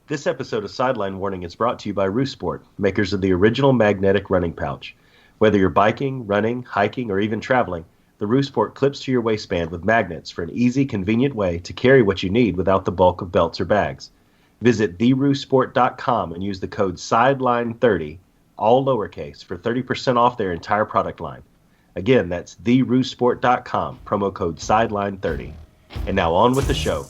This episode of Sideline Warning is brought to you by Roosport, makers of the original magnetic running pouch. Whether you're biking, running, hiking, or even traveling, the Roosport clips to your waistband with magnets for an easy, convenient way to carry what you need without the bulk of belts or bags. Visit theroosport.com and use the code SIDELINE30, all lowercase, for 30% off their entire product line. Again, that's theroosport.com, promo code SIDELINE30. And now on with the show.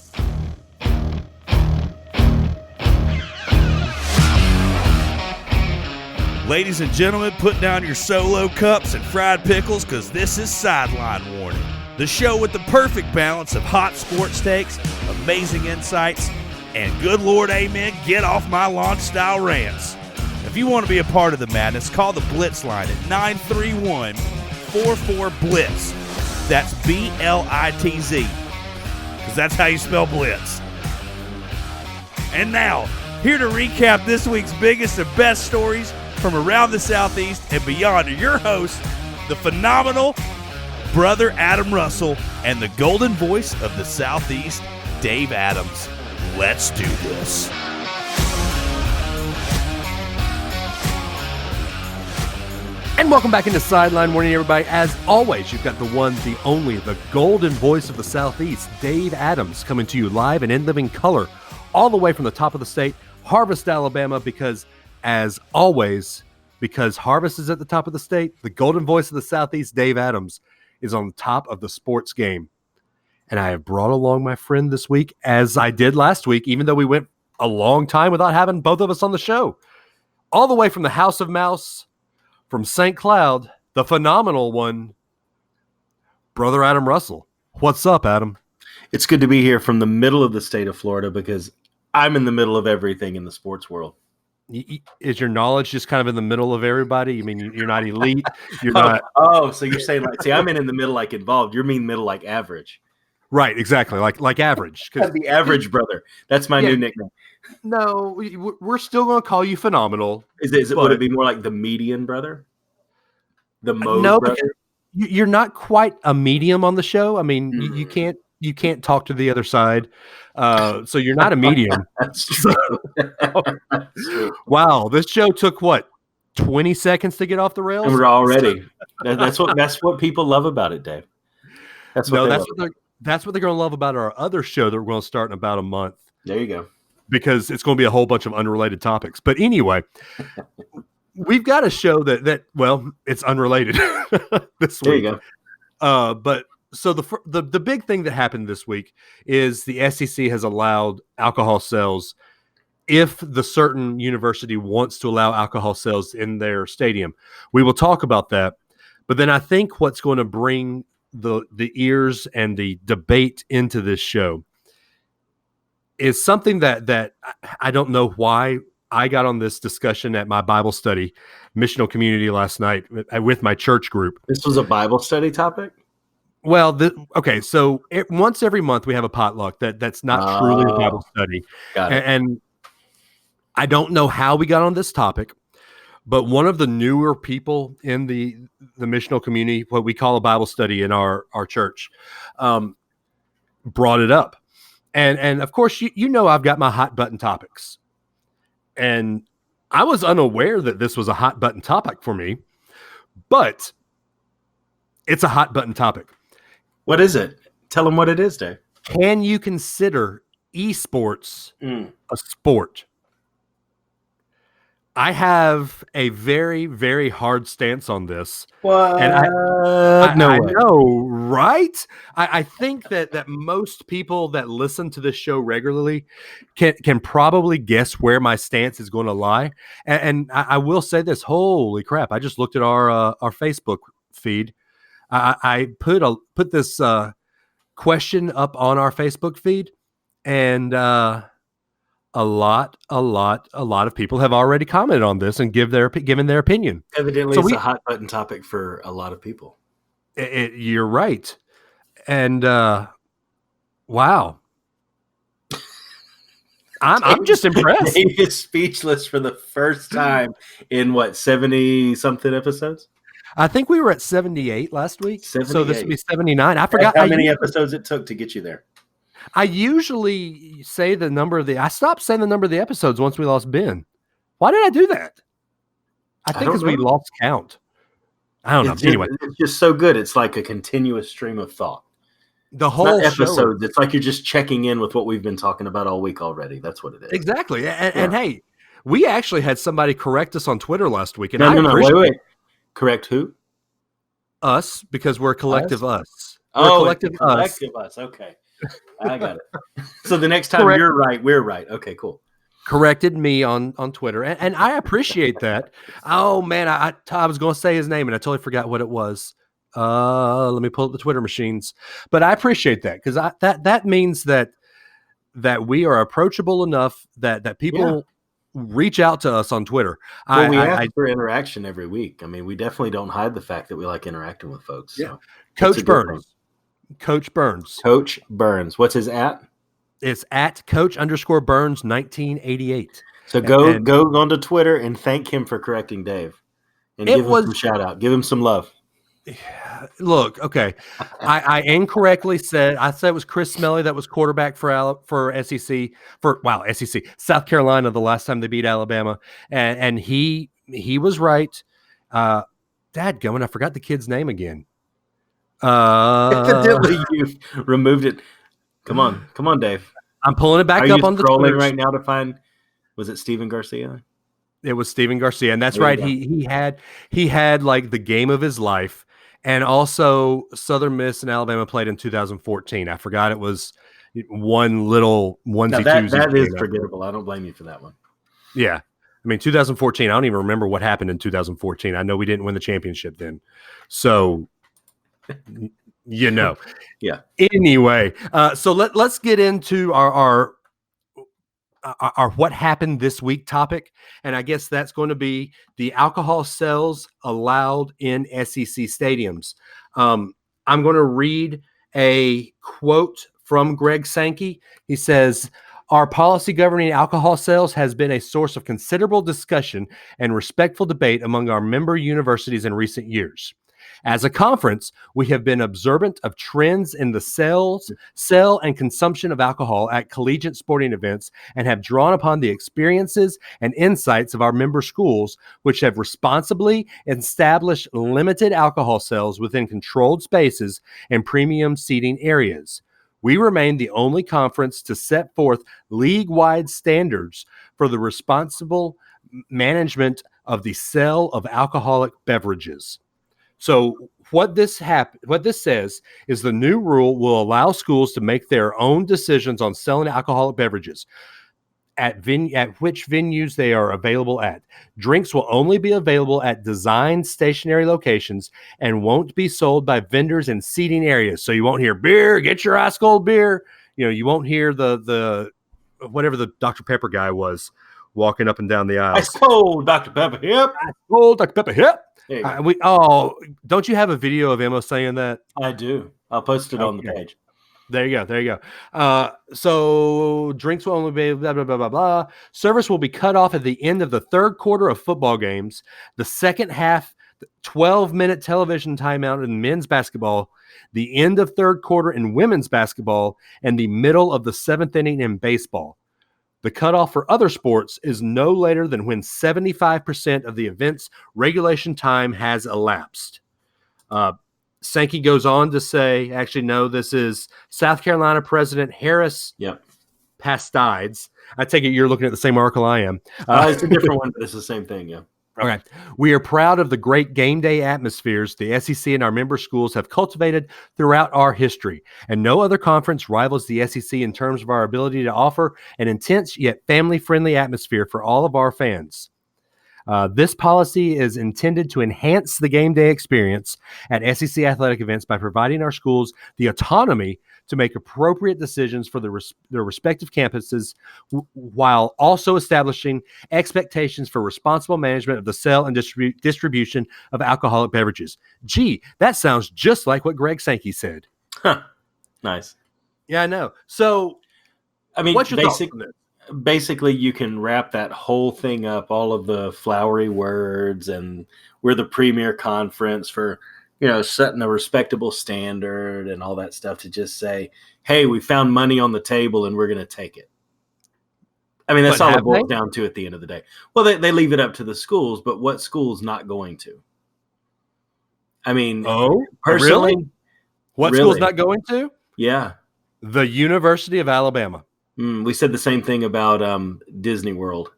Ladies and gentlemen, put down your solo cups and fried pickles because this is Sideline Warning, the show with the perfect balance of hot sports takes, amazing insights, and good Lord, amen, get off my lawn style rants. If you want to be a part of the madness, call the Blitz line at 931-44-BLITZ. That's B-L-I-T-Z, because that's how you spell Blitz. And now, here to recap this week's biggest and best stories from around the Southeast and beyond are your hosts, the phenomenal brother Adam Russell and the golden voice of the Southeast, Dave Adams. Let's do this. And welcome back into Sideline Warning, everybody. As always, you've got the one, the only, the golden voice of the Southeast, Dave Adams, coming to you live and in living color, all the way from the top of the state, Harvest, Alabama, because as always, because Harvest is at the top of the state, the golden voice of the Southeast, Dave Adams, is on top of the sports game. And I have brought along my friend this week, as I did last week, even though we went a long time without having both of us on the show. All the way from the House of Mouse, from St. Cloud, the phenomenal one, brother Adam Russell. What's up, Adam? It's good to be here from the middle of the state of Florida because I'm in the middle of everything in the sports world. Is your knowledge just kind of in the middle of everybody? You mean you're not elite? You're not. Oh, so you're saying like, see, I'm in the middle like involved. You mean middle like average. Right, exactly. Like average. The average brother. That's my new nickname. No, we're still going to call you phenomenal. Would it be more like the median brother? The mode brother? You're not quite a medium on the show. I mean, you can't talk to the other side. So you're not a medium. That's true. That's true. Wow, this show took what, 20 seconds to get off the rails? We're already. That's what people love about it, Dave. That's what they're going to love about our other show that we're going to start in about a month. There you go. Because it's going to be a whole bunch of unrelated topics. But anyway, we've got a show that it's unrelated this week. There you go. But so the big thing that happened this week is the SEC has allowed alcohol sales if the certain university wants to allow alcohol sales in their stadium. We will talk about that. But then I think what's going to bring the ears and the debate into this show is something that I don't know why I got on this discussion at my Bible study missional community last night with my church group. This was a Bible study topic? Well, so once every month we have a potluck that's not truly a Bible study. Got it. And I don't know how we got on this topic, but one of the newer people in the missional community, what we call a Bible study in our church, brought it up. And of course, you know I've got my hot button topics. And I was unaware that this was a hot button topic for me, but it's a hot button topic. What is it? Tell them what it is, Dave. Can you consider eSports a sport? I have a very, very hard stance on this. What? And I know, right? I think that most people that listen to this show regularly can probably guess where my stance is going to lie. And I will say this: holy crap! I just looked at our Facebook feed. I put this question up on our Facebook feed, and a lot of people have already commented on this and given their opinion. Evidently, it's a hot button topic for a lot of people. You're right, and wow, I'm just impressed. Dave is speechless for the first time in 70-something episodes. I think we were at 78 last week, 78. So this will be 79. I forgot how many episodes it took to get you there. I usually say the number of I stopped saying the number of the episodes once we lost Ben. Why did I do that? I think because we lost count. I don't know. Anyway, it's just so good. It's like a continuous stream of thought. The whole episode. It's like you're just checking in with what we've been talking about all week already. That's what it is. Exactly. And hey, we actually had somebody correct us on Twitter last week. And wait. Correct who? Us, because we're a collective us. We're collective us. Okay. I got it. So the next time you're right, we're right. Okay, cool. Corrected me on Twitter, and I appreciate that. Oh man, I was going to say his name and I totally forgot what it was. Let me pull up the Twitter machines. But I appreciate that because that means that we are approachable enough that people reach out to us on Twitter. Well, we ask for interaction every week. I mean, we definitely don't hide the fact that we like interacting with folks. So Coach Burns. Coach Burns. Coach Burns. What's his at? It's at Coach_Burns 1988. So go onto Twitter and thank him for correcting Dave. And give him some shout out. Give him some love. Look, okay. I incorrectly said it was Chris Smelly that was quarterback for SEC SEC South Carolina the last time they beat Alabama, and he was right. Dadgummit, I forgot the kid's name again. Evidently you've removed it. Come on, Dave. I'm pulling it back up on the scrolling right now to find. Was it Steven Garcia? It was Steven Garcia, and that's right. He had like the game of his life, and also Southern Miss and Alabama played in 2014. I forgot it was one little onesie. That is forgettable. I don't blame you for that one. Yeah, I mean 2014. I don't even remember what happened in 2014. I know we didn't win the championship then, so. Yeah. Anyway, so let's get into our what happened this week topic, and I guess that's going to be the alcohol sales allowed in SEC stadiums. I'm going to read a quote from Greg Sankey. He says, "Our policy governing alcohol sales has been a source of considerable discussion and respectful debate among our member universities in recent years. As a conference, we have been observant of trends in the sale and consumption of alcohol at collegiate sporting events and have drawn upon the experiences and insights of our member schools, which have responsibly established limited alcohol sales within controlled spaces and premium seating areas. We remain the only conference to set forth league-wide standards for the responsible management of the sale of alcoholic beverages." So what this says is the new rule will allow schools to make their own decisions on selling alcoholic beverages at which venues they are available at. Drinks will only be available at designed stationary locations and won't be sold by vendors in seating areas. So you won't hear beer, get your ice cold beer. You won't hear the whatever the Dr. Pepper guy was walking up and down the aisle. Ice cold Dr. Pepper, hip. Ice cold Dr. Pepper, hip. Don't you have a video of Emma saying that? I do. I'll post it on the page. There you go. So drinks will only be blah, blah, blah, blah, blah. Service will be cut off at the end of the third quarter of football games. The second half, 12-minute television timeout in men's basketball, the end of third quarter in women's basketball, and the middle of the seventh inning in baseball. The cutoff for other sports is no later than when 75% of the event's regulation time has elapsed. Sankey goes on to say, actually, no, this is South Carolina President Harris Pastides. I take it you're looking at the same article I am. It's a different one, but it's the same thing, yeah. Okay. We are proud of the great game day atmospheres the SEC and our member schools have cultivated throughout our history, and no other conference rivals the SEC in terms of our ability to offer an intense yet family-friendly atmosphere for all of our fans. This policy is intended to enhance the game day experience at SEC athletic events by providing our schools the autonomy to make appropriate decisions for their respective campuses, while also establishing expectations for responsible management of the sale and distribution of alcoholic beverages. Gee, that sounds just like what Greg Sankey said. Huh. Nice. Yeah, I know. So, I mean, what's your thoughts on this? Basically, you can wrap that whole thing up, all of the flowery words, and we're the premier conference for, setting a respectable standard and all that stuff, to just say, hey, we found money on the table and we're going to take it. I mean, that's all it boils down to at the end of the day. Well, they leave it up to the schools, but what school's not going to? I mean, personally, really? What school's not going to? Yeah. The University of Alabama. We said the same thing about Disney World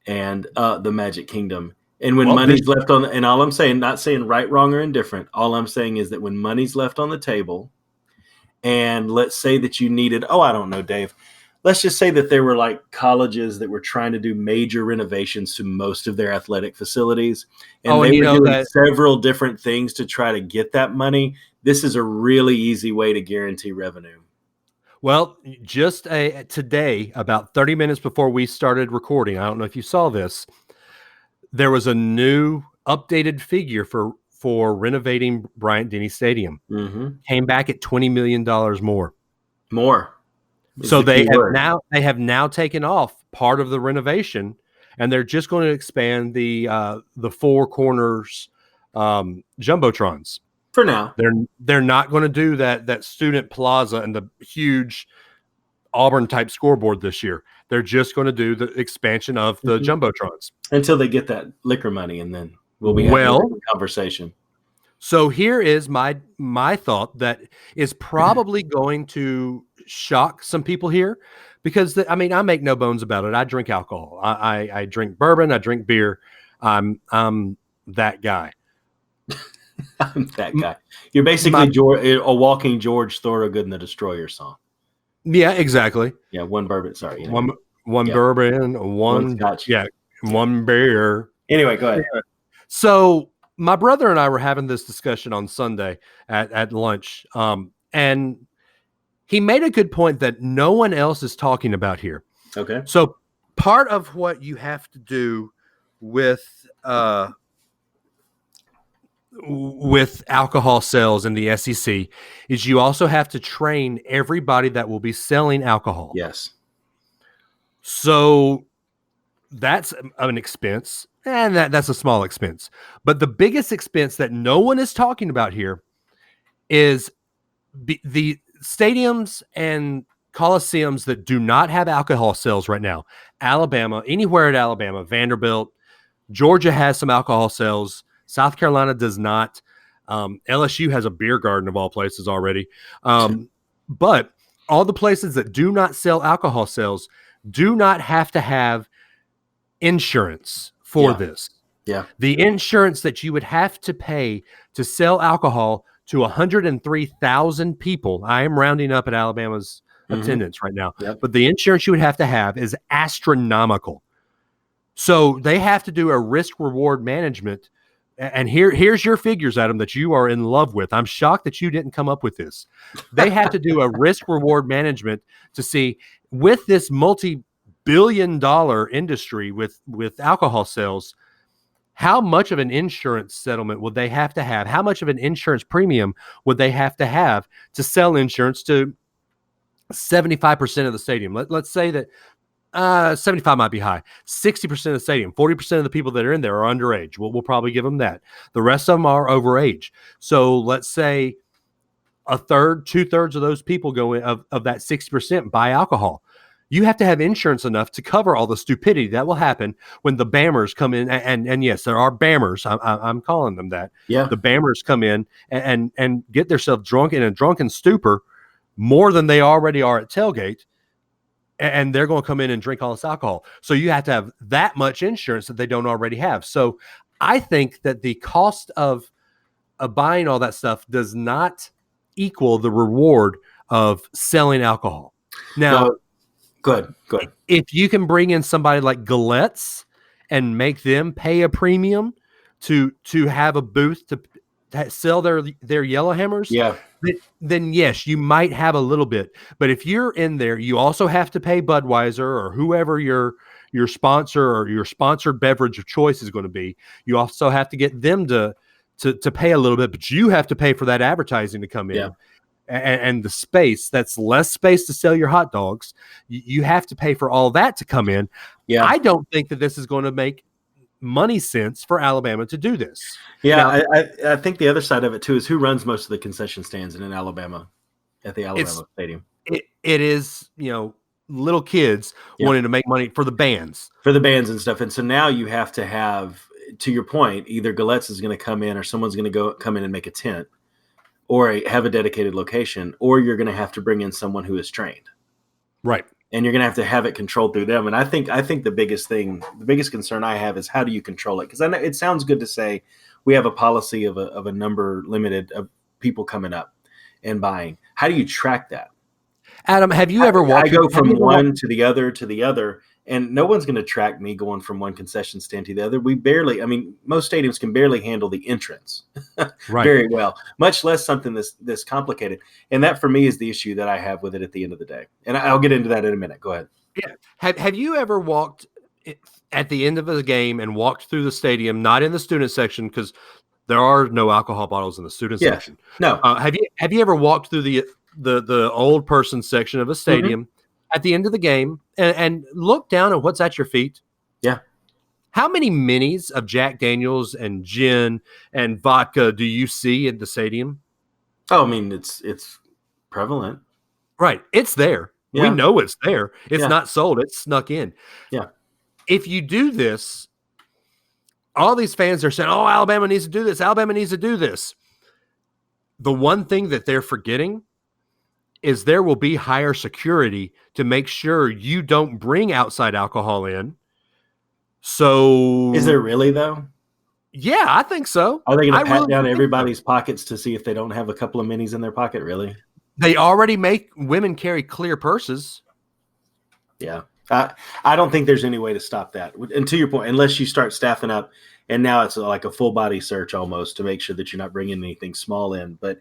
and the Magic Kingdom. And when money's left on, and all I'm saying, not saying right, wrong, or indifferent, all I'm saying is that when money's left on the table, and let's say that you needed, I don't know, Dave, let's just say that there were like colleges that were trying to do major renovations to most of their athletic facilities, and they were doing several different things to try to get that money. This is a really easy way to guarantee revenue. Well, just today, about 30 minutes before we started recording, I don't know if you saw this, there was a new updated figure for renovating Bryant-Denny Stadium. Mm-hmm. Came back at $20 million more. So they have now taken off part of the renovation, and they're just going to expand the four corners jumbotrons. For now, they're not going to do that student plaza and the huge Auburn type scoreboard this year. They're just going to do the expansion of the jumbotrons until they get that liquor money, and then we'll be having a conversation. So here is my thought that is probably going to shock some people here, because I make no bones about it. I drink alcohol. I drink bourbon. I drink beer. I'm that guy. I'm that guy. You're basically a walking George Thorogood and the Destroyer song. Yeah, exactly. Yeah, one bourbon. Sorry, one bourbon, one scotch. Yeah, one beer. Anyway, go ahead. So my brother and I were having this discussion on Sunday at lunch, and he made a good point that no one else is talking about here. Okay. So part of what you have to do with alcohol sales in the SEC is you also have to train everybody that will be selling alcohol. Yes. So that's an expense, and that's a small expense. But the biggest expense that no one is talking about here is the stadiums and coliseums that do not have alcohol sales right now. Alabama, anywhere at Alabama, Vanderbilt, Georgia has some alcohol sales. South Carolina does not. LSU has a beer garden of all places already. But all the places that do not sell alcohol sales do not have to have insurance for this. Yeah. The insurance that you would have to pay to sell alcohol to 103,000 people. I am rounding up at Alabama's attendance right now. Yep. But the insurance you would have to have is astronomical. So they have to do a risk-reward management. And here's your figures, Adam, that you are in love with. I'm shocked that you didn't come up with this. They have to do a risk-reward management to see, with this multi-billion-dollar industry with alcohol sales, how much of an insurance settlement would they have to have? How much of an insurance premium would they have to sell insurance to 75% of the stadium? Let's say that 75 might be high. 60% of the stadium, 40% of the people that are in there are underage. We'll probably give them that. The rest of them are overage. So let's say a third, 2/3 of those people go in of that 60% buy alcohol. You have to have insurance enough to cover all the stupidity that will happen when the bammers come in. And yes, there are bammers. I'm calling them that. Yeah. The bammers come in and get themselves drunk in a drunken stupor more than they already are at tailgate. And they're going to come in and drink all this alcohol. So you have to have that much insurance that they don't already have. So I think that the cost of buying all that stuff does not equal the reward of selling alcohol. Now, good. If you can bring in somebody like Galette's and make them pay a premium to have a booth to sell their Yellowhammers, then yes, you might have a little bit. But if you're in there, you also have to pay Budweiser or whoever your sponsor or your sponsored beverage of choice is going to be. You also have to get them to pay a little bit, but you have to pay for that advertising to come in. Yeah. And the space, that's less space to sell your hot dogs. You have to pay for all that to come in. Yeah. I don't think that this is going to make money sense for Alabama to do this. Yeah, now, I think the other side of it too is who runs most of the concession stands in Alabama. at the Alabama Stadium. It is, little kids wanting to make money for the bands. For the bands and stuff. And so now you have to have, to your point, either Galette's is going to come in or someone's going to come in and make a tent or have a dedicated location, or you're going to have to bring in someone who is trained. Right. And you're going to have it controlled through them. And I think the biggest concern I have is how do you control it? Because I know it sounds good to say we have a policy of a number limited of people coming up and buying. How do you track that? Adam, have you ever watched? I go from one to the other, and no one's going to track me going from one concession stand to the other. Most stadiums can barely handle the entrance very well, much less something this complicated. And that for me is the issue that I have with it at the end of the day. And I'll get into that in a minute. Go ahead. Yeah. Have you ever walked at the end of a game and walked through the stadium, not in the student section, because there are no alcohol bottles in the student section? No. Have you ever walked through the old person section of a stadium at the end of the game and look down at what's at your feet? Yeah. How many minis of Jack Daniels and gin and vodka do you see in the stadium? Oh, I mean, it's prevalent. Right. It's there. Yeah. We know it's there. It's not sold. It's snuck in. Yeah. If you do this, all these fans are saying, oh, Alabama needs to do this. Alabama needs to do this. The one thing that they're forgetting is there will be higher security to make sure you don't bring outside alcohol in. So is there really, though? Yeah, I think so. Are they going to pat down everybody's pockets to see if they don't have a couple of minis in their pocket? Really? They already make women carry clear purses. Yeah. I don't think there's any way to stop that. And to your point, unless you start staffing up, and now it's like a full body search almost to make sure that you're not bringing anything small in. But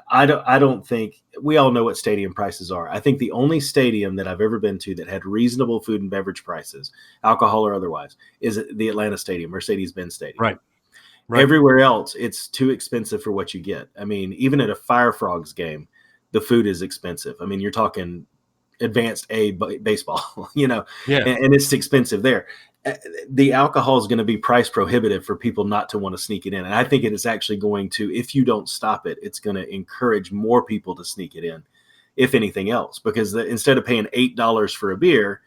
I don't think we all know what stadium prices are. I think the only stadium that I've ever been to that had reasonable food and beverage prices, alcohol or otherwise, is the Atlanta Stadium, Mercedes-Benz Stadium. Right. Everywhere else, it's too expensive for what you get. I mean, even at a Fire Frogs game, the food is expensive. I mean, you're talking advanced A baseball, and it's expensive there. The alcohol is going to be price prohibitive for people not to want to sneak it in. And I think it is actually going to, if you don't stop it, it's going to encourage more people to sneak it in, if anything else, because instead of paying $8 for a beer,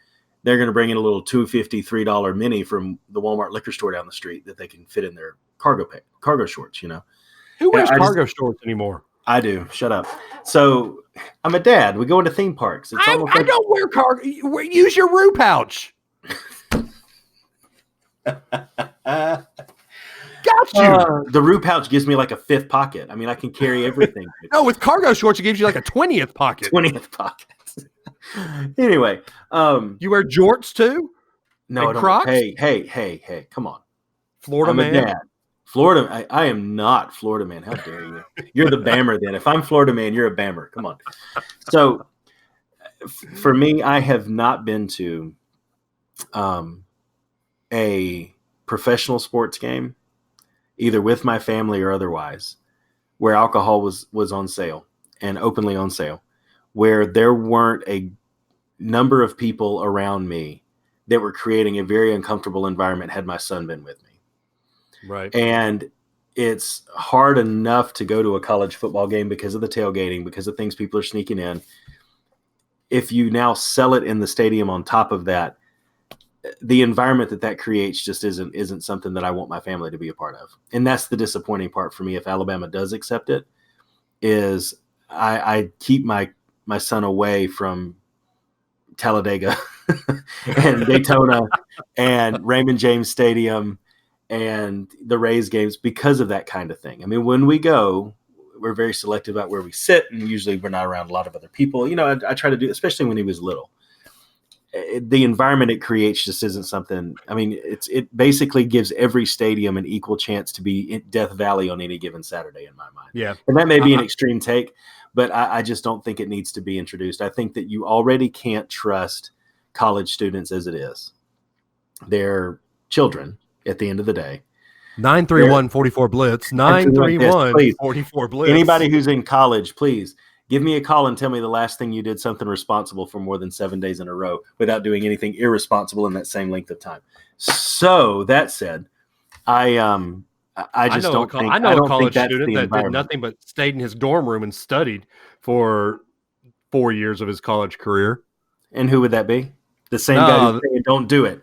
they're going to bring in a little $2.50, $3 mini from the Walmart liquor store down the street that they can fit in their cargo shorts, Who wears cargo shorts anymore? I do. Shut up. So I'm a dad. We go into theme parks. I don't wear cargo. Use your Roo pouch. Got you. The Roo pouch gives me like a fifth pocket. I mean, I can carry everything. No, with cargo shorts, it gives you like a 20th pocket. 20th pocket. Anyway. You wear jorts too? No, and Crocs? Hey, come on. Florida I'm man. A dad. Florida. I am not Florida man. How dare you? You're the Bammer then. If I'm Florida man, you're a Bammer. Come on. So for me, I have not been to a professional sports game, either with my family or otherwise, where alcohol was on sale and openly on sale, where there weren't a number of people around me that were creating a very uncomfortable environment had my son been with me. Right. And it's hard enough to go to a college football game because of the tailgating, because of things people are sneaking in. If you now sell it in the stadium on top of that, the environment that creates just isn't something that I want my family to be a part of. And that's the disappointing part for me. If Alabama does accept it, is I keep my son away from Talladega and Daytona and Raymond James Stadium and the Rays games because of that kind of thing. I mean, when we go, we're very selective about where we sit, and usually we're not around a lot of other people. I try to do, especially when he was little. The environment it creates just isn't something. I mean, it basically gives every stadium an equal chance to be in Death Valley on any given Saturday, in my mind. Yeah, and that may be an extreme take, but I just don't think it needs to be introduced. I think that you already can't trust college students as it is. They're children at the end of the day. 931-44 Blitz. 931-44 Blitz. Anybody who's in college, please give me a call and tell me the last thing you did something responsible for more than 7 days in a row without doing anything irresponsible in that same length of time. So that said, I I just don't think I know a college that's student the that did environment. nothing but stayed in his dorm room and studied for 4 years of his college career. And who would that be? The same guy who's saying don't do it.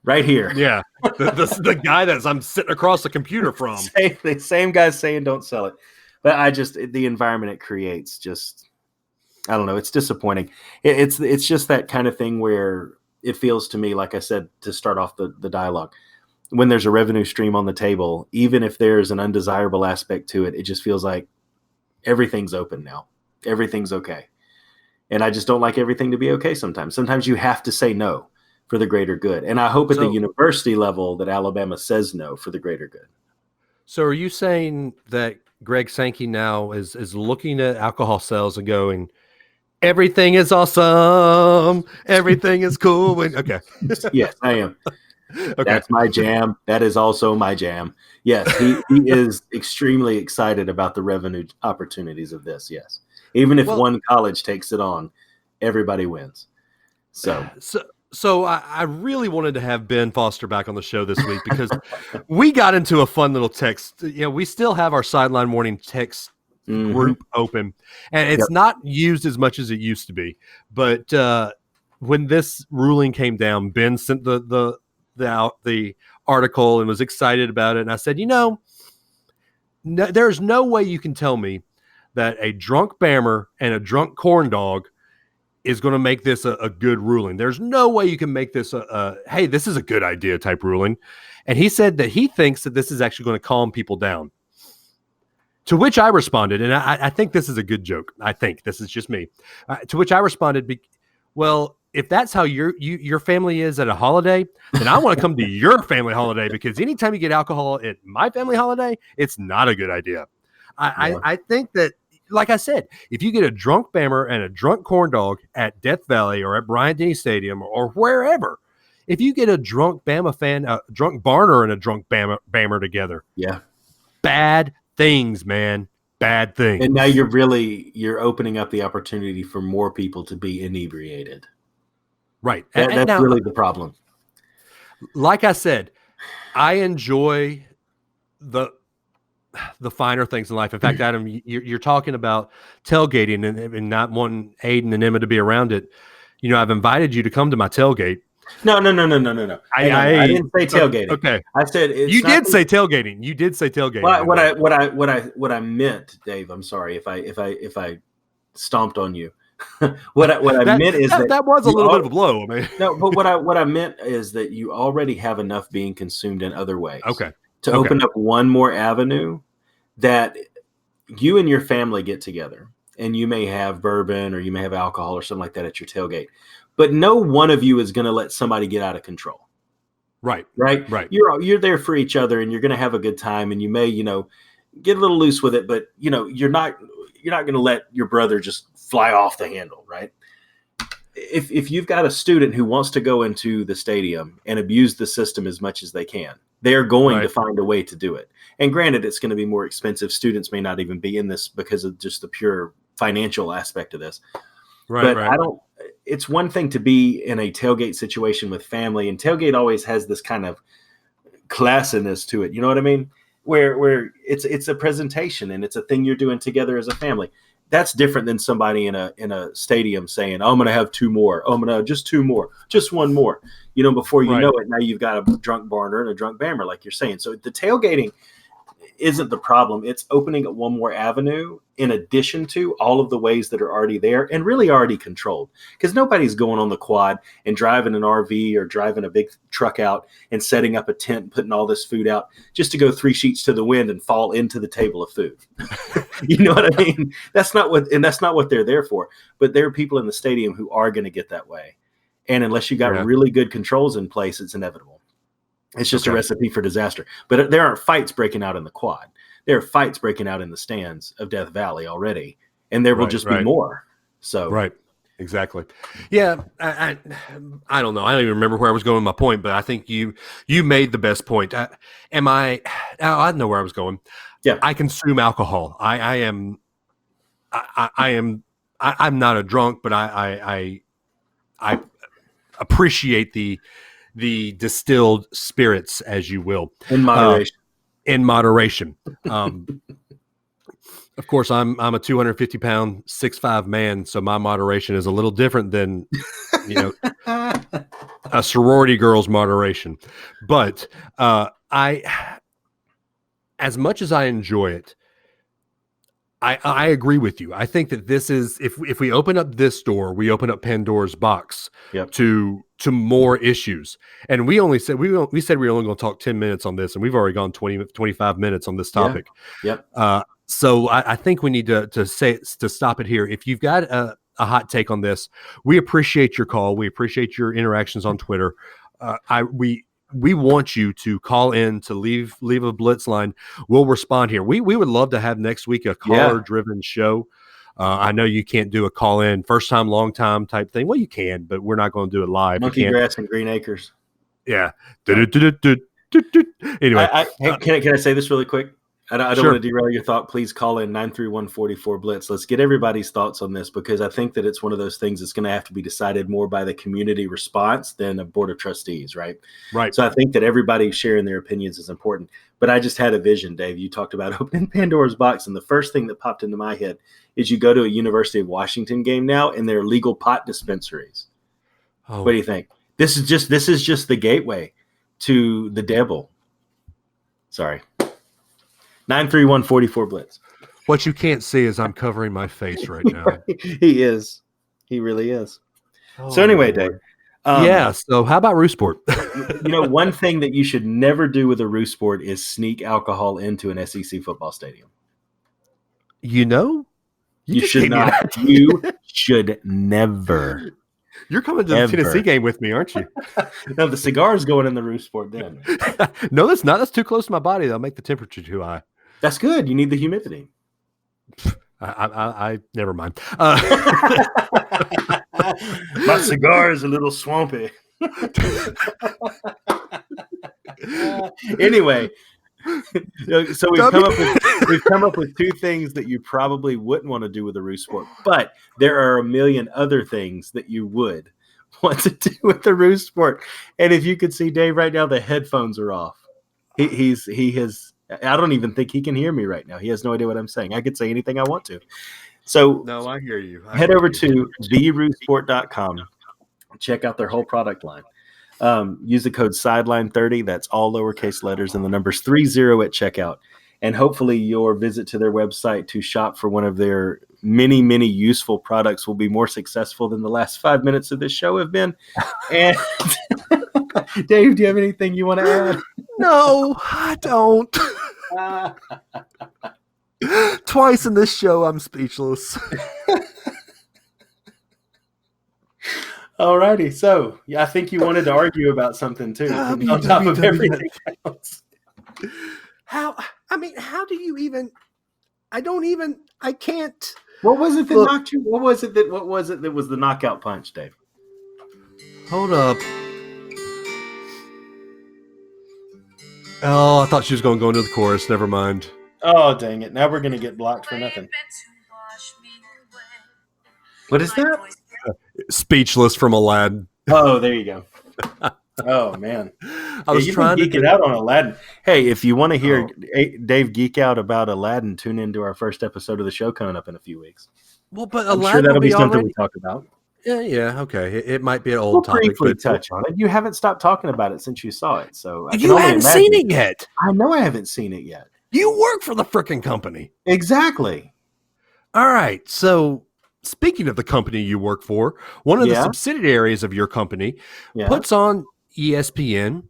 Right here. Yeah. The guy that I'm sitting across the computer from. The same guy saying don't sell it. But the environment it creates just, I don't know, it's disappointing. It's just that kind of thing where it feels to me, like I said, to start off the dialogue, when there's a revenue stream on the table, even if there's an undesirable aspect to it, it just feels like everything's open now. Everything's okay. And I just don't like everything to be okay sometimes. Sometimes you have to say no for the greater good. And I hope at the university level that Alabama says no for the greater good. So are you saying that Greg Sankey now is looking at alcohol sales and going, everything is awesome, everything is cool? Okay. Yes, I am. Okay. That's my jam. That is also my jam. Yes, he is extremely excited about the revenue opportunities of this. Yes. Even if one college takes it on, everybody wins. So I really wanted to have Ben Foster back on the show this week because we got into a fun little text. We still have our Sideline Warning text group open, and it's not used as much as it used to be. But when this ruling came down, Ben sent the article and was excited about it. And I said, there's no way you can tell me that a drunk Bammer and a drunk corn dog is going to make this a good ruling. There's no way you can make this hey, this is a good idea type ruling. And he said that he thinks that this is actually going to calm people down. To which I responded, and I think this is a good joke. I think this is just me. To which I responded, well, if that's how your family is at a holiday, then I want to come to your family holiday, because anytime you get alcohol at my family holiday, it's not a good idea. I think that, like I said, if you get a drunk Bammer and a drunk corn dog at Death Valley or at Bryant-Denny Stadium or wherever, if you get a drunk Bama fan, a drunk Barner and a drunk Bammer together, bad things, man. Bad things. And now you're opening up the opportunity for more people to be inebriated. Right. That's now, really the problem. Like I said, I enjoy the finer things in life. In fact, Adam, you're talking about tailgating and not wanting Aiden and Emma to be around it. I've invited you to come to my tailgate. No. I didn't say tailgating. Okay. I said you did say tailgating. You did say tailgating. What I meant, Dave, I'm sorry if I stomped on you. what I meant is that was a little bit of a blow. I mean. No, but what I meant is that you already have enough being consumed in other ways. Okay. To open up one more avenue that you and your family get together, and you may have bourbon or you may have alcohol or something like that at your tailgate, but no one of you is going to let somebody get out of control. Right. You're there for each other, and you're going to have a good time, and you may, get a little loose with it, but you're not going to let your brother just fly off the handle, right? If you've got a student who wants to go into the stadium and abuse the system as much as they can, they're going to find a way to do it. And granted, it's going to be more expensive. Students may not even be in this because of just the pure financial aspect of this. Right. But it's one thing to be in a tailgate situation with family, and tailgate always has this kind of classiness to it. You know what I mean? Where it's a presentation and it's a thing you're doing together as a family. That's different than somebody in a stadium saying, "Oh, I'm going to have two more. Oh, I'm going to just two more, just one more." Before you know it, now you've got a drunk Barner and a drunk Bammer, like you're saying. So the tailgating isn't the problem. It's opening up one more avenue in addition to all of the ways that are already there and really already controlled. Because nobody's going on the quad and driving an RV or driving a big truck out and setting up a tent and putting all this food out just to go 3 sheets to the wind and fall into the table of food. You know what I mean? That's not what they're there for. But there are people in the stadium who are going to get that way. And unless you got really good controls in place, it's inevitable. It's just a recipe for disaster. But there aren't fights breaking out in the quad. There are fights breaking out in the stands of Death Valley already, and there will just be more. So exactly. Yeah, I don't know. I don't even remember where I was going with my point, but I think you made the best point. I know where I was going. Yeah, I consume alcohol. I'm not a drunk, but I appreciate the distilled spirits, as you will, in moderation. in moderation. Of course, I'm a 250-pound, 6'5" man, so my moderation is a little different than a sorority girl's moderation. But I, as much as I enjoy it, I agree with you. I think that this is if we open up this door, we open up Pandora's box to more issues. And we said we were only going to talk 10 minutes on this, and we've already gone 25 minutes on this topic. Yep. So I think we need to stop it here. If you've got a hot take on this, we appreciate your call. We appreciate your interactions on Twitter. We want you to call in, to leave a blitz line. We'll respond here. We would love to have next week a caller-driven show. I know you can't do a call-in, first-time, long-time type thing. Well, you can, but we're not going to do it live. Monkey grass and green acres. Yeah. Yeah. Anyway. Can I say this really quick? I don't want to derail your thought. Please call in 931-44-BLITZ. Let's get everybody's thoughts on this, because I think that it's one of those things that's going to have to be decided more by the community response than a board of trustees, right? Right. So I think that everybody sharing their opinions is important. But I just had a vision, Dave. You talked about opening Pandora's box, and the first thing that popped into my head is you go to a University of Washington game now, and there are legal pot dispensaries. Oh. What do you think? This is just the gateway to the devil. Sorry. 931-44-BLITZ. What you can't see is I'm covering my face right now. He is. He really is. So anyway, Dave. So how about Roosport? One thing that you should never do with a Roosport is sneak alcohol into an SEC football stadium. You should not. You should never. You're coming to the Tennessee game with me, aren't you? No, the cigar's going in the Roosport then. No, that's not. That's too close to my body. That'll make the temperature too high. That's good. You need the humidity. I never mind. My cigar is a little swampy. Anyway, so we've come up with two things that you probably wouldn't want to do with a Roosport, but there are a million other things that you would want to do with the Roosport. And if you could see Dave right now, the headphones are off. He has. I don't even think he can hear me right now. He has no idea what I'm saying. I could say anything I want to. So no, I hear you. Head over to theroosport.com. Check out their whole product line. Use the code Sideline30. That's all lowercase letters and the numbers 30 at checkout. And hopefully your visit to their website to shop for one of their many, many useful products will be more successful than the last 5 minutes of this show have been. And Dave, do you have anything you want to add? No, I don't. Twice in this show, I'm speechless. All righty. So, I think you wanted to argue about something too, on top of everything else. How do you even? I can't. What was it that knocked you? What was it that was the knockout punch, Dave? Hold up. Oh, I thought she was going to go into the chorus. Never mind. Oh, dang it. Now we're going to get blocked for nothing. What is that? Speechless from Aladdin. Oh, there you go. Oh, man. I was trying to get out on Aladdin. Hey, if you want to hear Dave geek out about Aladdin, tune into our first episode of the show coming up in a few weeks. Well, but I'm Aladdin sure that'll be something we talk about. Yeah, okay. It might be an old topic, but touch on it. You haven't stopped talking about it since you saw it, so you haven't seen it yet. I know I haven't seen it yet. You work for the frickin' company. Exactly. All right. So, speaking of the company you work for, one of the subsidiaries of your company puts on ESPN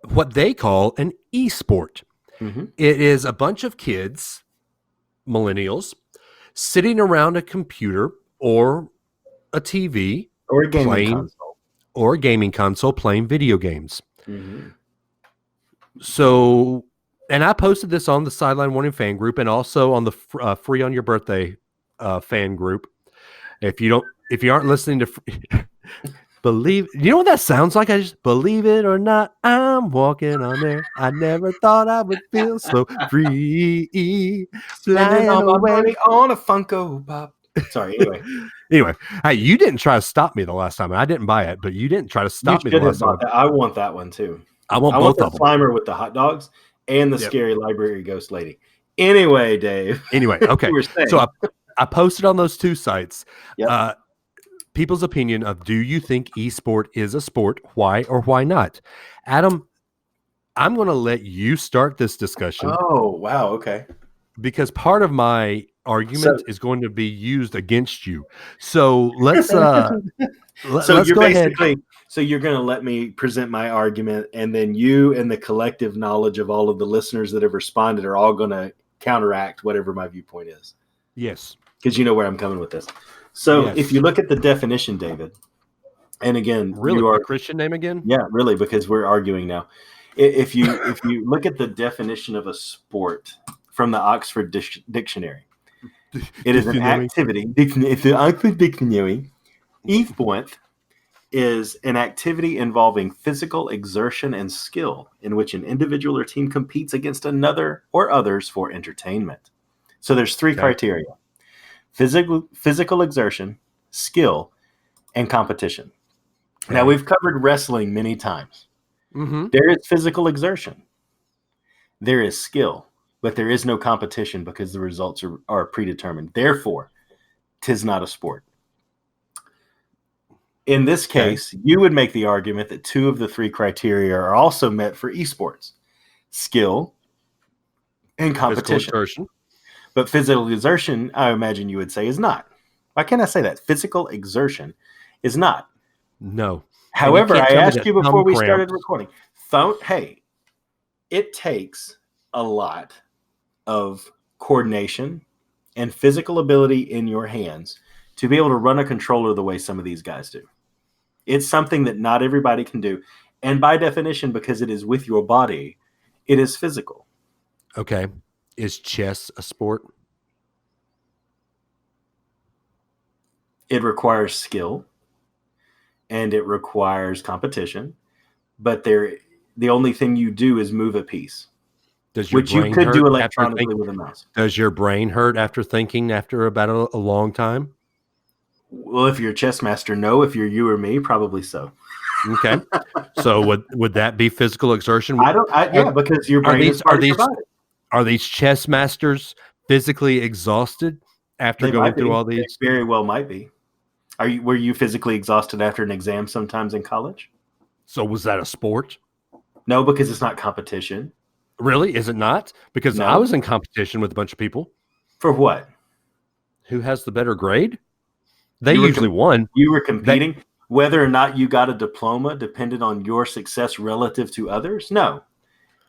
what they call an eSport. Mm-hmm. It is a bunch of kids, millennials, sitting around a computer or a TV or a gaming console playing video games. Mm-hmm. So, and I posted this on the Sideline Warning fan group and also on the Free on Your Birthday fan group. If you aren't listening to believe, you know what that sounds like? I just believe it or not, I'm walking on air. I never thought I would feel so free, flying away on a Funko Pop. Sorry. Anyway, hey, you didn't try to stop me the last time. I didn't buy it, but you didn't try to stop me the last time. I want that one too. I want I both want the of them. Slimer with the hot dogs and the scary library ghost lady. Anyway, Dave. Anyway, okay. You were saying. So I posted on those two sites Yep. people's opinion of, do you think esport is a sport? Why or why not? Adam, I'm going to let you start this discussion. Oh, wow. Okay. Because part of my argument is going to be used against you. So let's So let's you're go ahead. So you're going to let me present my argument, and then you and the collective knowledge of all of the listeners that have responded are all going to counteract whatever my viewpoint is. Yes. Because you know where I'm coming with this. So Yes. if you look at the definition, David, and again, really, you are a Christian name again? Yeah, really, because we're arguing now. If you look at the definition of a sport from the Oxford Dictionary, it is an activity. If the Oxford Dictionary, esport is an activity involving physical exertion and skill in which an individual or team competes against another or others for entertainment. So there's three criteria: physical exertion, skill, and competition. Okay. Now, we've covered wrestling many times. Mm-hmm. There is physical exertion. There is skill, but there is no competition because the results are predetermined. Therefore, 'tis not a sport. In this case, you would make the argument that two of the three criteria are also met for esports: skill and competition. Physical exertion. But physical exertion, I imagine you would say, is not. Why can't I say that? Physical exertion is not. No. However, I asked you before we started recording. Hey, it takes a lot of coordination and physical ability in your hands to be able to run a controller the way some of these guys do. It's something that not everybody can do. And by definition, because it is with your body, it is physical. Okay. Is chess a sport? It requires skill and it requires competition, but the only thing you do is move a piece. Which you could do electronically with a mouse. Does your brain hurt after thinking after about a long time? Well, if you're a chess master, no. If you're you or me, probably so. Okay. So would that be physical exertion? Because your brain is part of your body. Are these chess masters physically exhausted after going through all these? They very well might be. Were you physically exhausted after an exam sometimes in college? So was that a sport? No, because it's not competition. Really? Is it not? Because I was in competition with a bunch of people. For what? Who has the better grade? They usually won. You were competing. Whether or not you got a diploma depended on your success relative to others? No.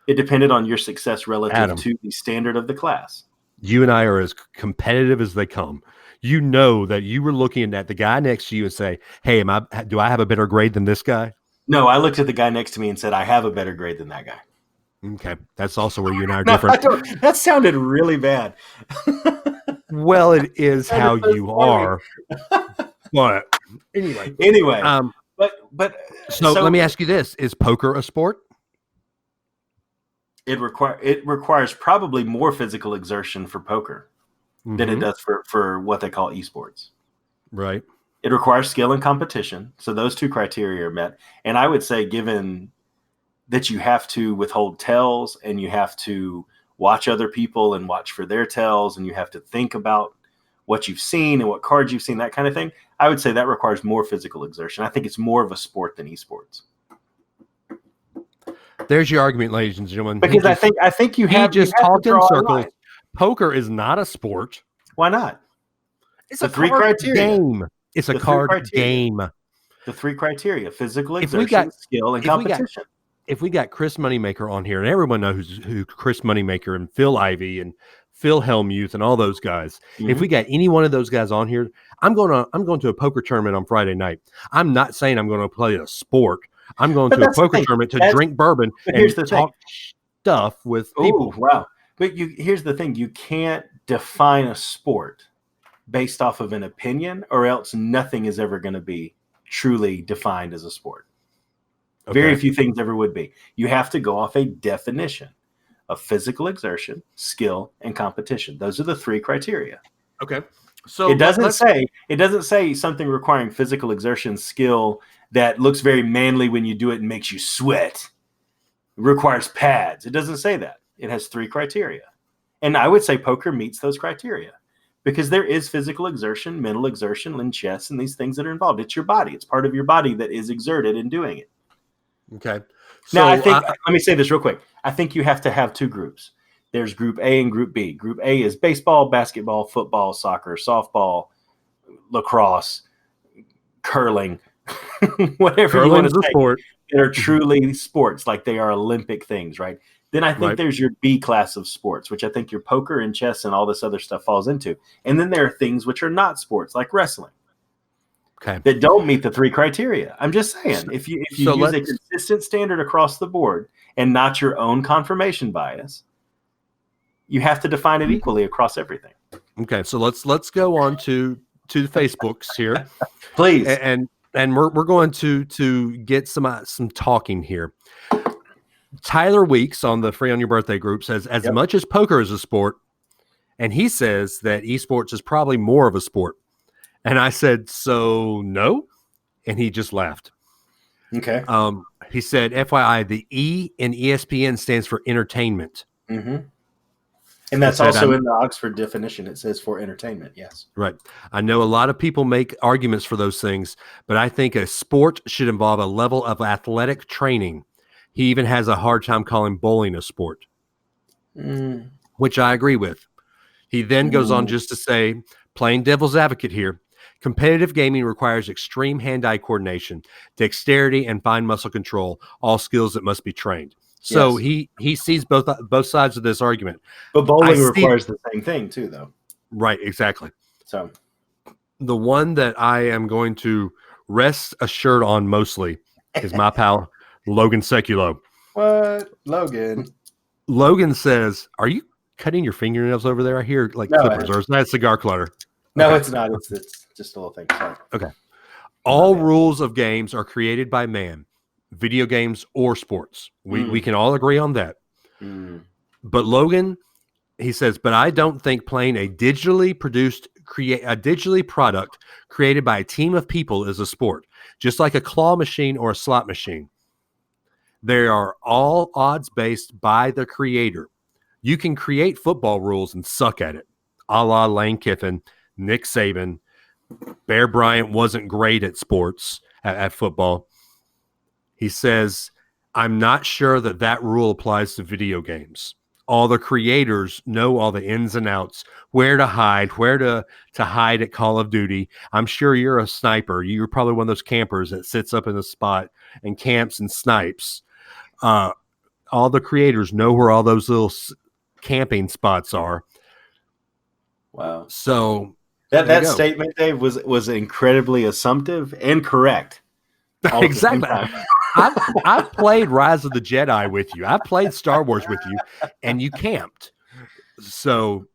It depended on your success relative to the standard of the class. You and I are as competitive as they come. You know that you were looking at the guy next to you and say, hey, do I have a better grade than this guy? No, I looked at the guy next to me and said, I have a better grade than that guy. Okay. That's also where you and I are different. That sounded really bad. Well, it is how you are. But anyway. So let me ask you this. Is poker a sport? It requires probably more physical exertion for poker than it does for what they call esports. Right. It requires skill and competition. So those two criteria are met. And I would say, given that you have to withhold tells and you have to watch other people and watch for their tells and you have to think about what you've seen and what cards you've seen, that kind of thing, I would say that requires more physical exertion. I think it's more of a sport than esports. There's your argument, ladies and gentlemen. Because I think you have just talked in circles. Poker is not a sport. Why not? It's a three criteria game. It's a card game. The three criteria: physical exertion, skill, and competition. If we got Chris Moneymaker on here, and everyone knows who Chris Moneymaker and Phil Ivey and Phil Hellmuth and all those guys, if we got any one of those guys on here, I'm going to a poker tournament on Friday night. I'm not saying I'm going to play a sport. I'm going to a poker tournament to drink bourbon and talk stuff with people. Wow. But here's the thing. You can't define a sport based off of an opinion, or else nothing is ever going to be truly defined as a sport. Okay. Very few things ever would be. You have to go off a definition of physical exertion, skill, and competition. Those are the three criteria. Okay. So it doesn't say something requiring physical exertion, skill that looks very manly when you do it and makes you sweat. requires pads. It doesn't say that. It has 3 criteria. And I would say poker meets those criteria because there is physical exertion, mental exertion, and chess, and these things that are involved. It's your body. It's part of your body that is exerted in doing it. Okay. Now, I think, let me say this real quick. I think you have to have 2 groups. There's Group A and Group B. Group A is baseball, basketball, football, soccer, softball, lacrosse, curling, whatever you want to say. Sport. That are truly sports, like they are Olympic things, right? Then I think there's your B class of sports, which I think your poker and chess and all this other stuff falls into. And then there are things which are not sports, like wrestling, that don't meet the 3 criteria. I'm just saying, if you use a consistent standard across the board and not your own confirmation bias, you have to define it equally across everything. Okay, so let's go on to the Facebooks here, please, and we're going to get some talking here. Tyler Weeks on the Free on Your Birthday group says, as much as poker is a sport, and he says that esports is probably more of a sport. And I said, so no? And he just laughed. Okay. He said, FYI, the E in ESPN stands for entertainment. Mm-hmm. And that's also in the Oxford definition. It says for entertainment. Yes. Right. I know a lot of people make arguments for those things, but I think a sport should involve a level of athletic training. He even has a hard time calling bowling a sport, which I agree with. He then goes on just to say, playing devil's advocate here, competitive gaming requires extreme hand-eye coordination, dexterity, and fine muscle control, all skills that must be trained. So he sees both sides of this argument. But bowling requires the same thing too, though. Right, exactly. So the one that I am going to rest assured on mostly is my pal Logan Seculo. What? Logan? Logan says, are you cutting your fingernails over there? I hear clippers, or is that cigar clutter? No, okay. It's not. It's just a little thing. Sorry. Okay. All rules of games are created by man, video games or sports. We can all agree on that. But Logan, he says, but I don't think playing a digitally product created by a team of people is a sport, just like a claw machine or a slot machine. They are all odds based by the creator. You can create football rules and suck at it, a la Lane Kiffin, Nick Saban. Bear Bryant wasn't great at sports, at football. He says, I'm not sure that rule applies to video games. All the creators know all the ins and outs, where to hide at Call of Duty. I'm sure you're a sniper. You're probably one of those campers that sits up in a spot and camps and snipes. All the creators know where all those little camping spots are. Wow. So that statement, Dave, was incredibly assumptive and correct. Exactly. I've played Rise of the Jedi with you. I've played Star Wars with you, and you camped. So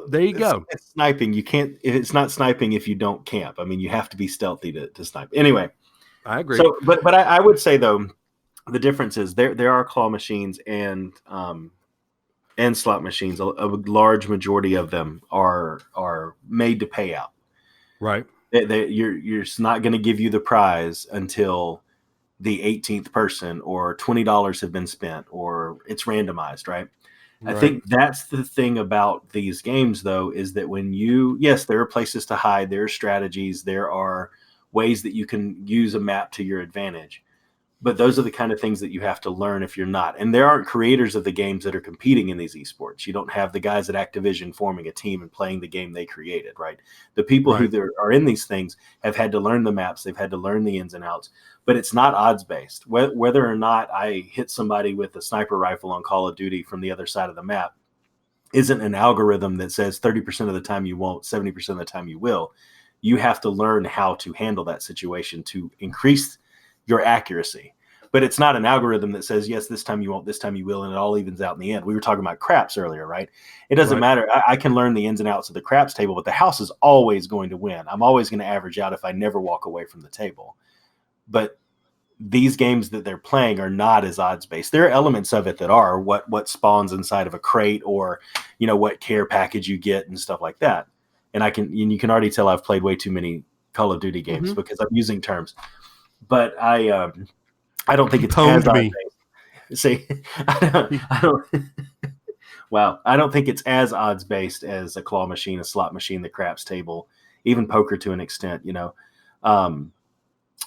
there you go. It's sniping. You can't. It's not sniping if you don't camp. I mean, you have to be stealthy to snipe. Anyway, I agree. So, but I would say though, the difference is there are claw machines and slot machines. A large majority of them are made to pay out. Right. You're not going to give you the prize until the 18th person or $20 have been spent or it's randomized, right? I think that's the thing about these games, though, is that when there are places to hide, there are strategies, there are ways that you can use a map to your advantage. But those are the kind of things that you have to learn if you're not. And there aren't creators of the games that are competing in these esports. You don't have the guys at Activision forming a team and playing the game they created, right? The people who are in these things have had to learn the maps. They've had to learn the ins and outs. But it's not odds-based. Whether or not I hit somebody with a sniper rifle on Call of Duty from the other side of the map isn't an algorithm that says 30% of the time you won't, 70% of the time you will. You have to learn how to handle that situation to increase your accuracy. But it's not an algorithm that says, yes, this time you won't, this time you will, and it all evens out in the end. We were talking about craps earlier, right? It doesn't matter. I can learn the ins and outs of the craps table, but the house is always going to win. I'm always going to average out if I never walk away from the table. But these games that they're playing are not as odds-based. There are elements of it that are what spawns inside of a crate or, what care package you get and stuff like that. And you can already tell I've played way too many Call of Duty games because I'm using terms. But I don't think it's as odds-based. See, I don't wow. I don't think it's as odds based as a claw machine, a slot machine, the craps table, even poker to an extent,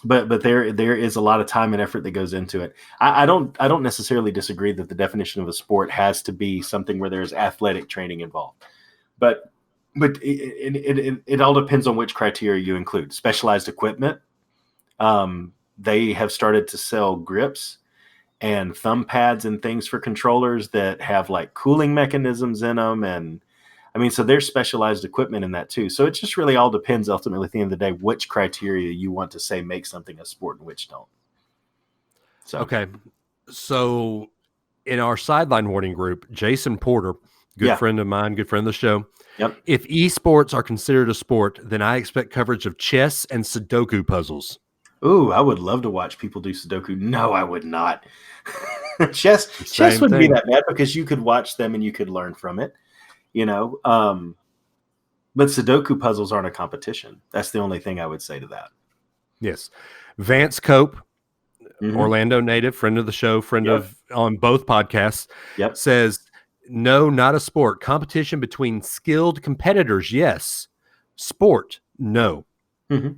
but there is a lot of time and effort that goes into it. I don't necessarily disagree that the definition of a sport has to be something where there's athletic training involved, but it all depends on which criteria you include. Specialized equipment. They have started to sell grips and thumb pads and things for controllers that have like cooling mechanisms in them. And I mean, so there's specialized equipment in that too. So it just really all depends ultimately at the end of the day, which criteria you want to say make something a sport and which don't. So, okay. So in our Sideline Warning group, Jason Porter, good friend of mine, good friend of the show. Yep. If esports are considered a sport, then I expect coverage of chess and Sudoku puzzles. Ooh, I would love to watch people do Sudoku. No, I would not. Chess wouldn't be that bad because you could watch them and you could learn from it, but Sudoku puzzles aren't a competition. That's the only thing I would say to that. Yes. Vance Cope, Orlando native, friend of the show, friend of on both podcasts, says, no, not a sport. Competition between skilled competitors, yes. Sport, no. Mm-hmm.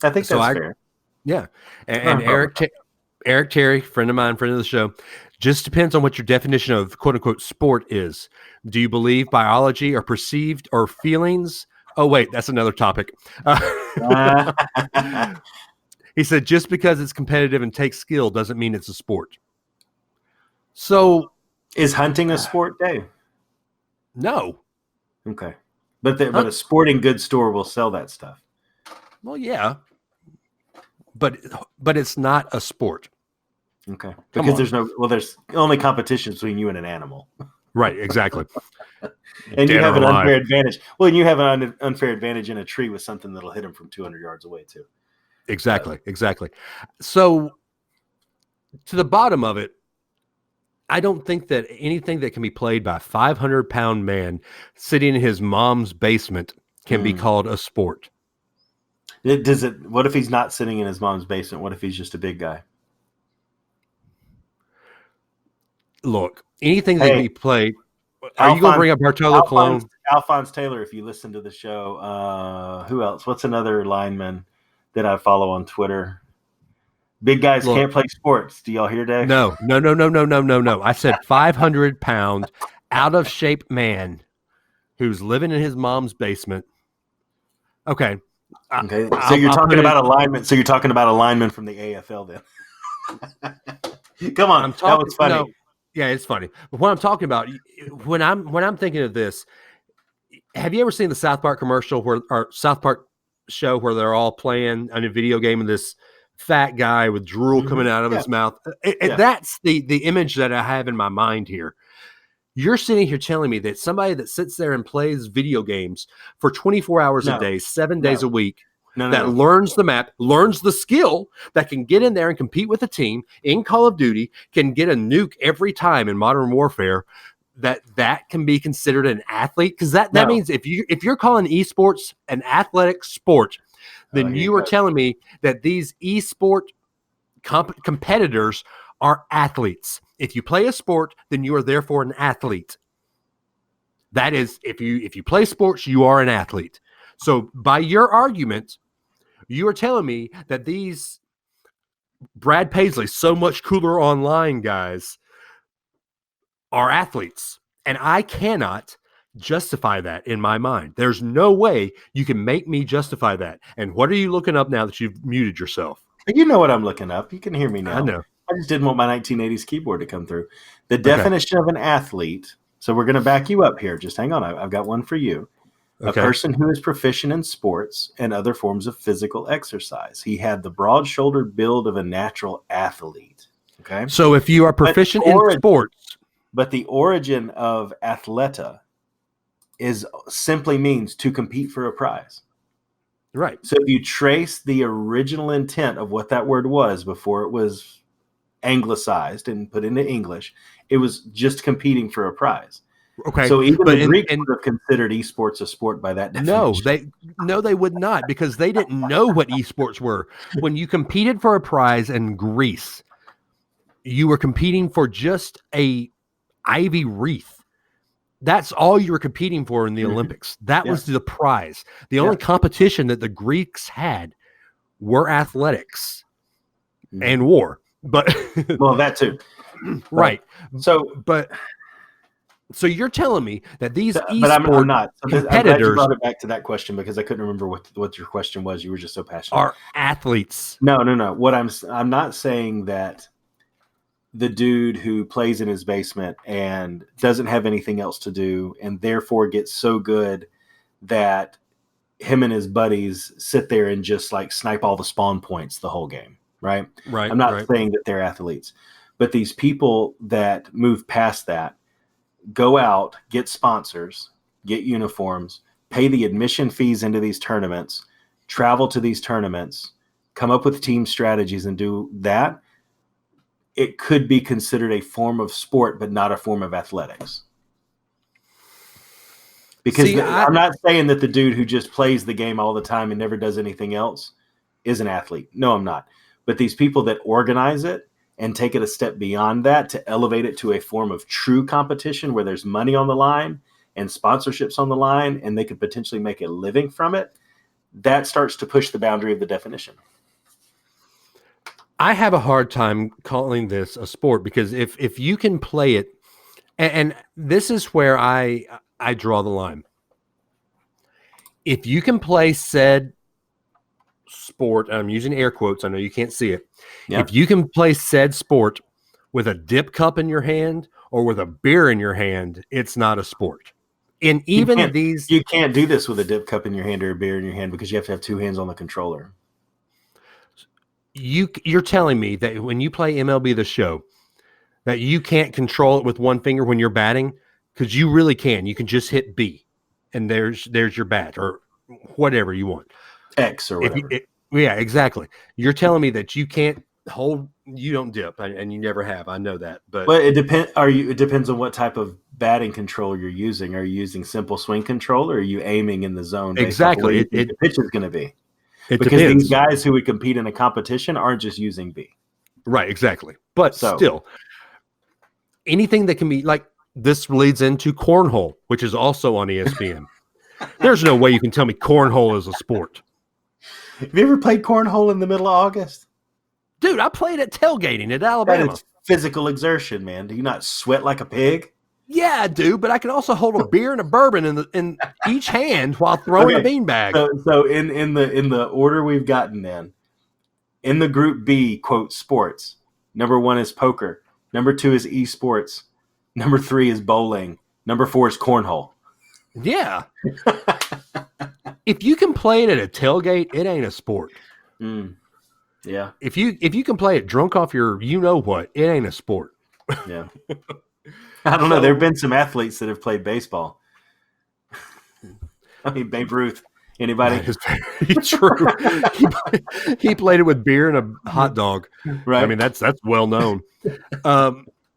I think that's fair. Yeah. And Eric Terry, friend of mine, friend of the show, just depends on what your definition of quote unquote sport is. Do you believe biology or perceived or feelings? Oh, wait, that's another topic. He said, just because it's competitive and takes skill doesn't mean it's a sport. So is hunting a sport, Dave? No. Okay. But a sporting goods store will sell that stuff. Well, yeah. But it's not a sport. Okay. Because there's only competition between you and an animal. Right, exactly. And you have an unfair advantage. Well, and you have an unfair advantage in a tree with something that'll hit him from 200 yards away too. Exactly. So to the bottom of it, I don't think that anything that can be played by a 500-pound man sitting in his mom's basement can be called a sport. What if he's not sitting in his mom's basement? What if he's just a big guy? Look, anything that can be played. Are you going to bring up Bartolo Colon? Alphonse Taylor, if you listen to the show. Who else? What's another lineman that I follow on Twitter? Big guys can't play sports. Do y'all hear, Dave? No. I said 500-pound, out-of-shape man who's living in his mom's basement. Okay. So you're talking about a lineman. So you're talking about a lineman from the AFL then. Come on. That was funny. No, yeah, it's funny. But what I'm talking about, when I'm thinking of this, have you ever seen the South Park commercial or South Park show where they're all playing on a video game and this fat guy with drool coming out of his mouth? That's the image that I have in my mind here. You're sitting here telling me that somebody that sits there and plays video games for 24 hours a day, 7 days a week, learns the map, learns the skill, that can get in there and compete with a team in Call of Duty, can get a nuke every time in Modern Warfare, that can be considered an athlete? Because that means if you're calling esports an athletic sport, then you are telling me that these esport competitors are athletes. If you play a sport, then you are therefore an athlete. That is, if you play sports, you are an athlete. So by your argument, you are telling me that these Brad Paisley, so much cooler online guys, are athletes. And I cannot justify that in my mind. There's no way you can make me justify that. And what are you looking up now that you've muted yourself? You know what I'm looking up. You can hear me now. I know. I just didn't want my 1980s keyboard to come through. The definition of an athlete. So we're going to back you up here. Just hang on. I've got one for you. A person who is proficient in sports and other forms of physical exercise. He had the broad-shouldered build of a natural athlete. Okay. So if you are proficient in sports. But the origin of athleta simply means to compete for a prize. Right. So if you trace the original intent of what that word was before it was anglicized and put into English, it was just competing for a prize. Okay. So even the Greeks would have considered esports a sport by that definition. No, they would not, because they didn't know what esports were. When you competed for a prize in Greece, you were competing for just a ivy wreath. That's all you were competing for in the Olympics. That was the prize. The only competition that the Greeks had were athletics and war. But well, that too. Right. So you're telling me that these but I'm not. competitors I'm glad you brought it back to that question because I couldn't remember what your question was. You were just so passionate. Are athletes? No. What I'm not saying that the dude who plays in his basement and doesn't have anything else to do and therefore gets so good that him and his buddies sit there and just like snipe all the spawn points the whole game, right? I'm not saying that they're athletes, but these people that move past that go out, get sponsors, get uniforms, pay the admission fees into these tournaments, travel to these tournaments, come up with team strategies and do that. It could be considered a form of sport, but not a form of athletics. Because I'm not saying that the dude who just plays the game all the time and never does anything else is an athlete. No, I'm not. But these people that organize it and take it a step beyond that to elevate it to a form of true competition where there's money on the line and sponsorships on the line and they could potentially make a living from it, that starts to push the boundary of the definition. I have a hard time calling this a sport because if you can play it, and this is where I draw the line. If you can play said sport, I'm using air quotes, I know you can't see it. Yeah. If you can play said sport with a dip cup in your hand or with a beer in your hand, it's not a sport. And even you can't do this with a dip cup in your hand or a beer in your hand because you have to have two hands on the controller. You're telling me that when you play MLB The Show, that you can't control it with one finger when you're batting? Because you really can. You can just hit B, and there's your bat or whatever you want. X or whatever. Yeah, exactly. You're telling me that you can't you don't dip, and you never have. I know that, but it depends. It depends on what type of batting control you're using. Are you using simple swing control, or are you aiming in the zone? Exactly. The pitch is going to be. Because depends. These guys who would compete in a competition aren't just using B. Right, exactly. But still, anything that can be like this leads into cornhole, which is also on ESPN. There's no way you can tell me cornhole is a sport. Have you ever played cornhole in the middle of August? Dude, I played at tailgating at Alabama. That is physical exertion, man. Do you not sweat like a pig? Yeah, I do, but I can also hold a beer and a bourbon in each hand while throwing a beanbag. So in the order we've gotten then, in the group B, quote, sports, number 1 is poker, number 2 is eSports, number 3 is bowling, number 4 is cornhole. Yeah. If you can play it at a tailgate, it ain't a sport. Yeah. If you can play it drunk off your what, it ain't a sport. Yeah. I don't know. There have been some athletes that have played baseball. I mean, Babe Ruth. Anybody? That is very true. he played it with beer and a hot dog. Right. I mean, that's well known.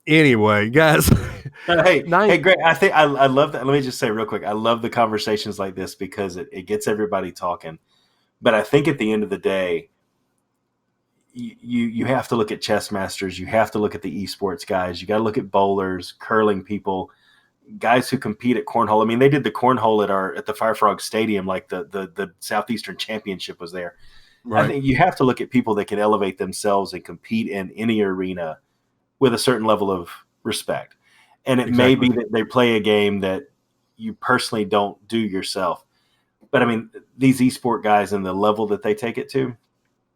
Anyway, guys. Hey, Greg. I love that. Let me just say real quick. I love the conversations like this because it gets everybody talking. But I think at the end of the day, you have to look at chess masters. You have to look at the esports guys. You got to look at bowlers, curling people, guys who compete at cornhole. I mean, they did the cornhole at the Firefrog Stadium, like the Southeastern Championship was there. Right. I think you have to look at people that can elevate themselves and compete in any arena with a certain level of respect. And it may be that they play a game that you personally don't do yourself. But I mean, these esport guys and the level that they take it to,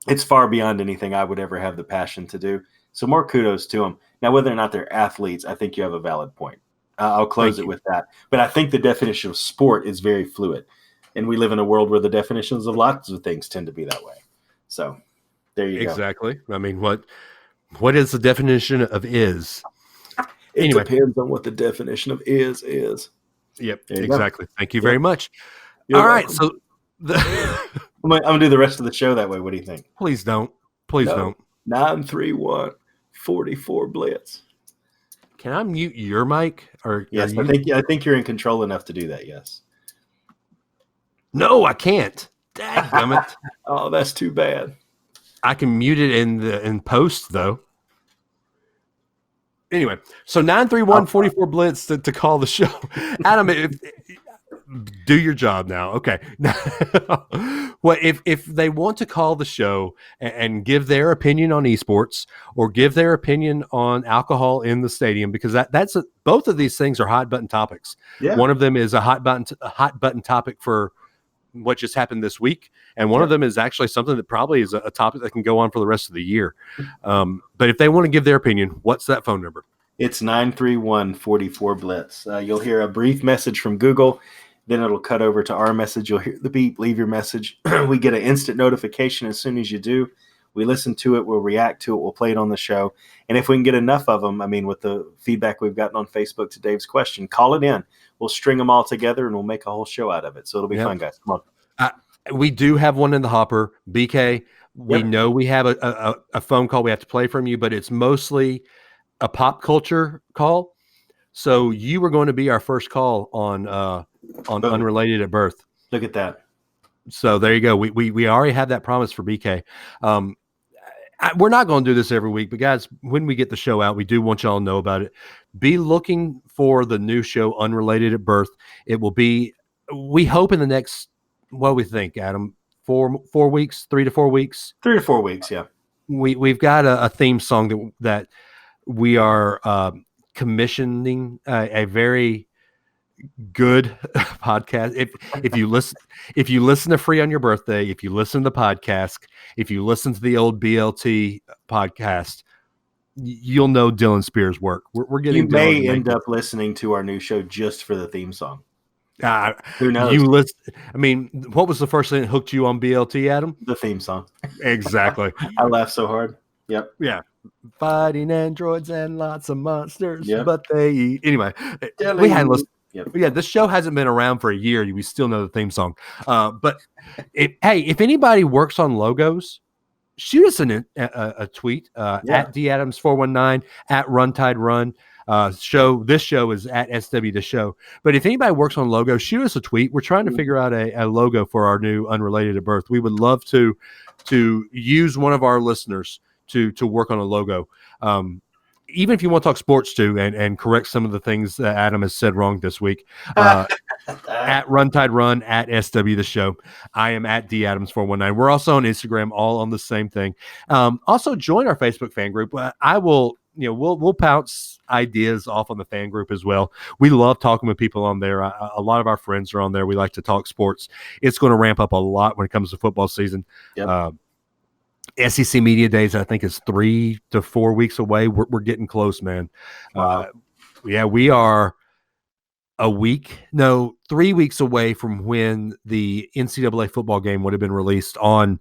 it's far beyond anything I would ever have the passion to do. So more kudos to them. Now, whether or not they're athletes, I think you have a valid point. I'll close it with that. But I think the definition of sport is very fluid. And we live in a world where the definitions of lots of things tend to be that way. So there you go. Exactly. I mean, what is the definition of is? It depends on what the definition of is. Yep, exactly. Thank you very much. You're welcome. Right, so I'm going to do the rest of the show that way. What do you think? Please don't. Please don't. 931 44 Blitz. Can I mute your mic? Or yes, I think you're in control enough to do that, yes. No, I can't. Dadgummit. Oh, that's too bad. I can mute it in post, though. Anyway, so 931-44 Blitz to call the show. Adam, do your job now. Okay. Well, if they want to call the show and give their opinion on esports or give their opinion on alcohol in the stadium, because both of these things are hot button topics. Yeah. One of them is a hot button topic for what just happened this week, and one of them is actually something that probably is a topic that can go on for the rest of the year. But if they want to give their opinion, what's that phone number? It's 931-44 Blitz. You'll hear a brief message from Google. Then it'll cut over to our message. You'll hear the beep, leave your message. We get an instant notification as soon as you do. We listen to it. We'll react to it. We'll play it on the show. And if we can get enough of them, I mean, with the feedback we've gotten on Facebook to Dave's question, call it in. We'll string them all together and we'll make a whole show out of it. So it'll be fun, guys. Come on. We do have one in the hopper. BK, we know we have a phone call we have to play from you, but it's mostly a pop culture call. So you were going to be our first call on Unrelated at Birth. Look at that. So there you go. We already have that promise for BK. We're not going to do this every week, but guys, when we get the show out, we do want y'all to know about it. Be looking for the new show, Unrelated at Birth. It will be, we hope in the next, what do we think, Adam? 4 weeks, 3 to 4 weeks? 3 to 4 weeks, yeah. We've got a theme song that we are commissioning a very good podcast. If you listen to Free on Your Birthday, if you listen to the podcast, if you listen to the old BLT podcast, you'll know Dylan Spears' work. We're getting. You may end up listening to our new show just for the theme song. Who knows? I mean, what was the first thing that hooked you on BLT, Adam? The theme song. Exactly. I laughed so hard. Yep. Yeah. Fighting androids and lots of monsters, Yep. but they eat. Anyway, we had listened. Yep. Yeah, this show hasn't been around for a year. We still know the theme song. But if anybody works on logos, shoot us a tweet at dadams419 at RunTideRun. This show is at SW the show. But if anybody works on logos, shoot us a tweet. We're trying to figure out a logo for our new Unrelated at Birth. We would love to use one of our listeners to work on a logo. Even if you want to talk sports too, and correct some of the things that Adam has said wrong this week, at RunTideRun, at SW the show. I am at DAdams419. We're also on Instagram, all on the same thing. Also join our Facebook fan group. I will, we'll pounce ideas off on the fan group as well. We love talking with people on there. A lot of our friends are on there. We like to talk sports. It's going to ramp up a lot when it comes to football season. Yep. SEC Media Days, I think, is 3 to 4 weeks away. We're getting close, man. Wow. We are 3 weeks away from when the NCAA football game would have been released on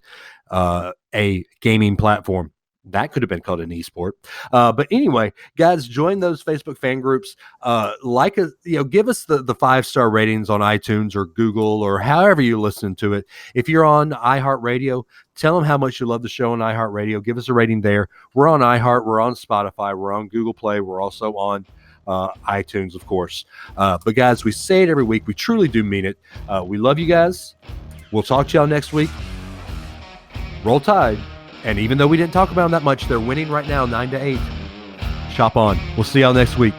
a gaming platform. That could have been called an esport. But anyway, guys, join those Facebook fan groups. Give us the 5-star ratings on iTunes or Google or however you listen to it. If you're on iHeartRadio, tell them how much you love the show on iHeartRadio. Give us a rating there. We're on iHeart. We're on Spotify. We're on Google Play. We're also on iTunes, of course. But guys, we say it every week. We truly do mean it. We love you guys. We'll talk to y'all next week. Roll Tide. And even though we didn't talk about them that much, they're winning right now, 9-8. Shop on. We'll see y'all next week.